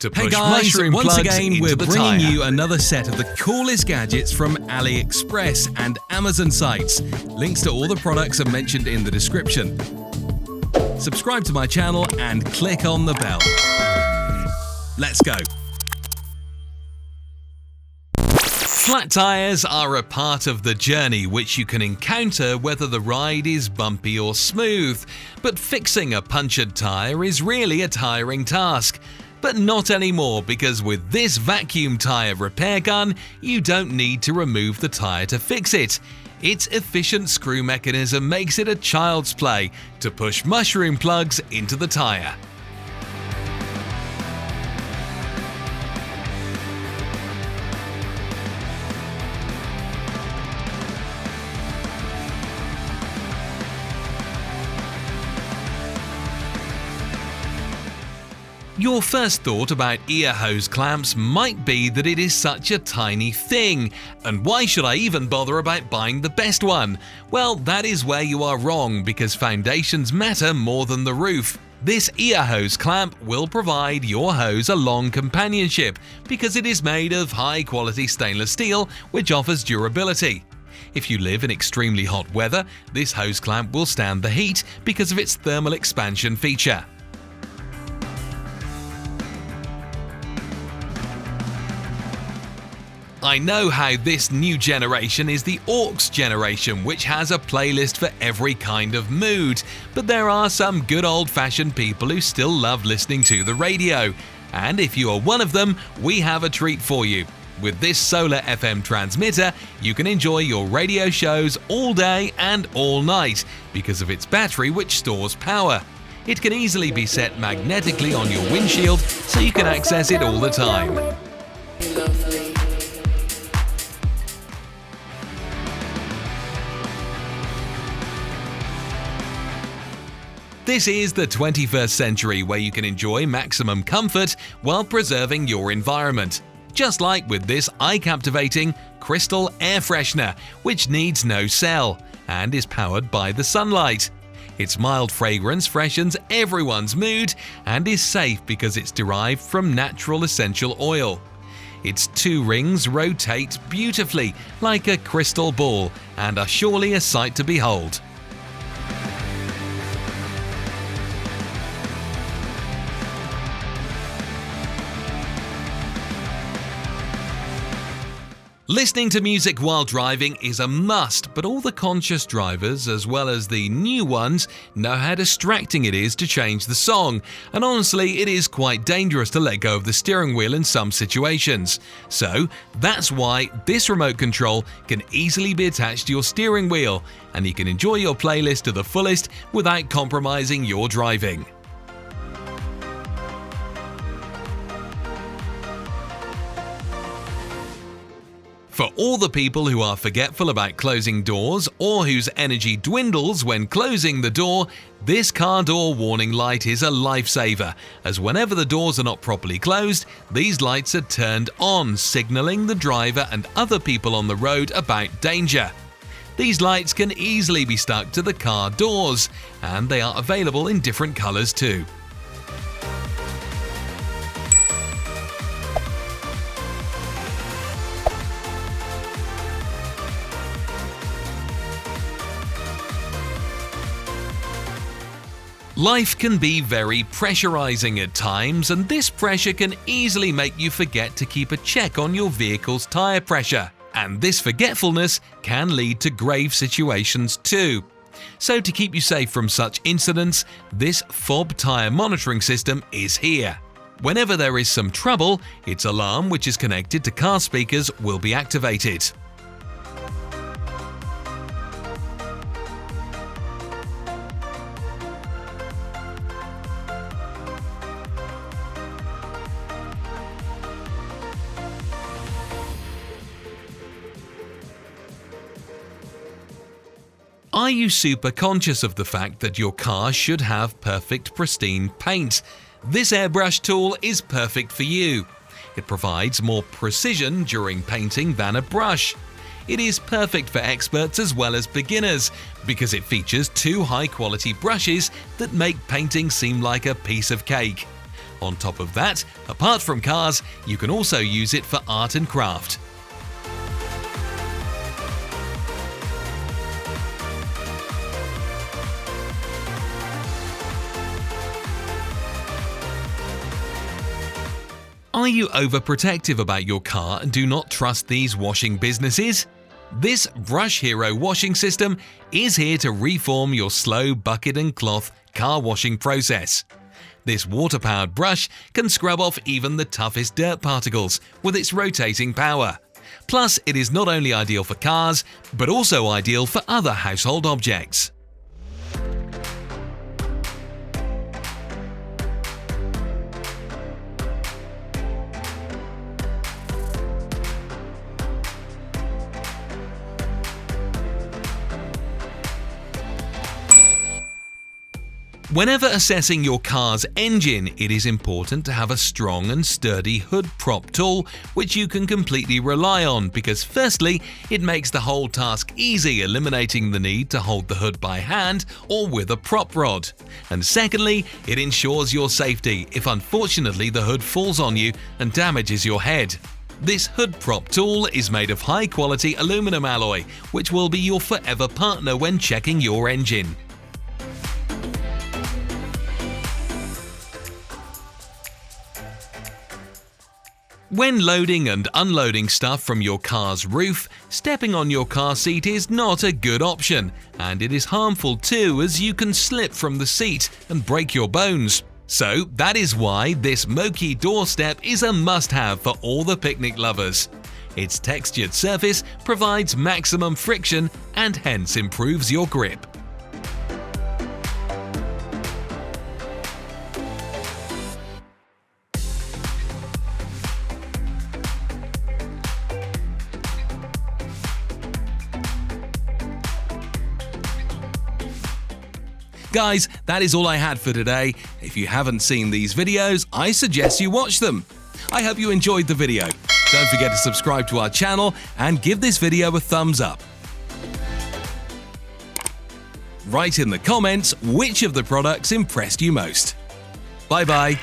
To Hey push guys, mushroom once plugs again into we're the bringing tire. you another set of the coolest gadgets from Aliexpress and Amazon sites. Links to all the products are mentioned in the description. Subscribe to my channel and click on the bell. Let's go. Flat tires are a part of the journey which you can encounter whether the ride is bumpy or smooth. But fixing a punctured tire is really a tiring task. But not anymore, because with this vacuum tire repair gun, you don't need to remove the tire to fix it. Its efficient screw mechanism makes it a child's play to push mushroom plugs into the tire. Your first thought about ear hose clamps might be that it is such a tiny thing, and why should I even bother about buying the best one? Well, that is where you are wrong, because foundations matter more than the roof. This ear hose clamp will provide your hose a long companionship because it is made of high-quality stainless steel, which offers durability. If you live in extremely hot weather, this hose clamp will stand the heat because of its thermal expansion feature. I know how this new generation is the aux generation, which has a playlist for every kind of mood, but there are some good old-fashioned people who still love listening to the radio. And if you are one of them, we have a treat for you. With this solar FM transmitter, you can enjoy your radio shows all day and all night because of its battery, which stores power. It can easily be set magnetically on your windshield so you can access it all the time. This is the 21st century, where you can enjoy maximum comfort while preserving your environment. Just like with this eye-captivating crystal air freshener, which needs no cell and is powered by the sunlight. Its mild fragrance freshens everyone's mood and is safe because it's derived from natural essential oil. Its two rings rotate beautifully like a crystal ball and are surely a sight to behold. Listening to music while driving is a must, but all the conscious drivers, as well as the new ones, know how distracting it is to change the song, and honestly, it is quite dangerous to let go of the steering wheel in some situations. So, that's why this remote control can easily be attached to your steering wheel, and you can enjoy your playlist to the fullest without compromising your driving. For all the people who are forgetful about closing doors or whose energy dwindles when closing the door, this car door warning light is a lifesaver, as whenever the doors are not properly closed, these lights are turned on, signaling the driver and other people on the road about danger. These lights can easily be stuck to the car doors, and they are available in different colors too. Life can be very pressurizing at times, and this pressure can easily make you forget to keep a check on your vehicle's tire pressure. And this forgetfulness can lead to grave situations too. So to keep you safe from such incidents, this Fobo tire monitoring system is here. Whenever there is some trouble, its alarm, which is connected to car speakers, will be activated. Are you super conscious of the fact that your car should have perfect, pristine paint? This Airbrush Tool is perfect for you. It provides more precision during painting than a brush. It is perfect for experts as well as beginners because it features two high-quality brushes that make painting seem like a piece of cake. On top of that, apart from cars, you can also use it for art and craft. Are you overprotective about your car and do not trust these washing businesses? This Brush Hero washing system is here to reform your slow bucket and cloth car washing process. This water-powered brush can scrub off even the toughest dirt particles with its rotating power. Plus, it is not only ideal for cars, but also ideal for other household objects. Whenever assessing your car's engine, it is important to have a strong and sturdy hood prop tool which you can completely rely on because firstly, it makes the whole task easy, eliminating the need to hold the hood by hand or with a prop rod. And secondly, it ensures your safety if unfortunately the hood falls on you and damages your head. This hood prop tool is made of high-quality aluminum alloy, which will be your forever partner when checking your engine. When loading and unloading stuff from your car's roof, stepping on your car seat is not a good option, and it is harmful too as you can slip from the seat and break your bones. So that is why this Moki doorstep is a must-have for all the picnic lovers. Its textured surface provides maximum friction and hence improves your grip. Guys, that is all I had for today. If you haven't seen these videos, I suggest you watch them. I hope you enjoyed the video. Don't forget to subscribe to our channel and give this video a thumbs up. Write in the comments which of the products impressed you most. Bye bye.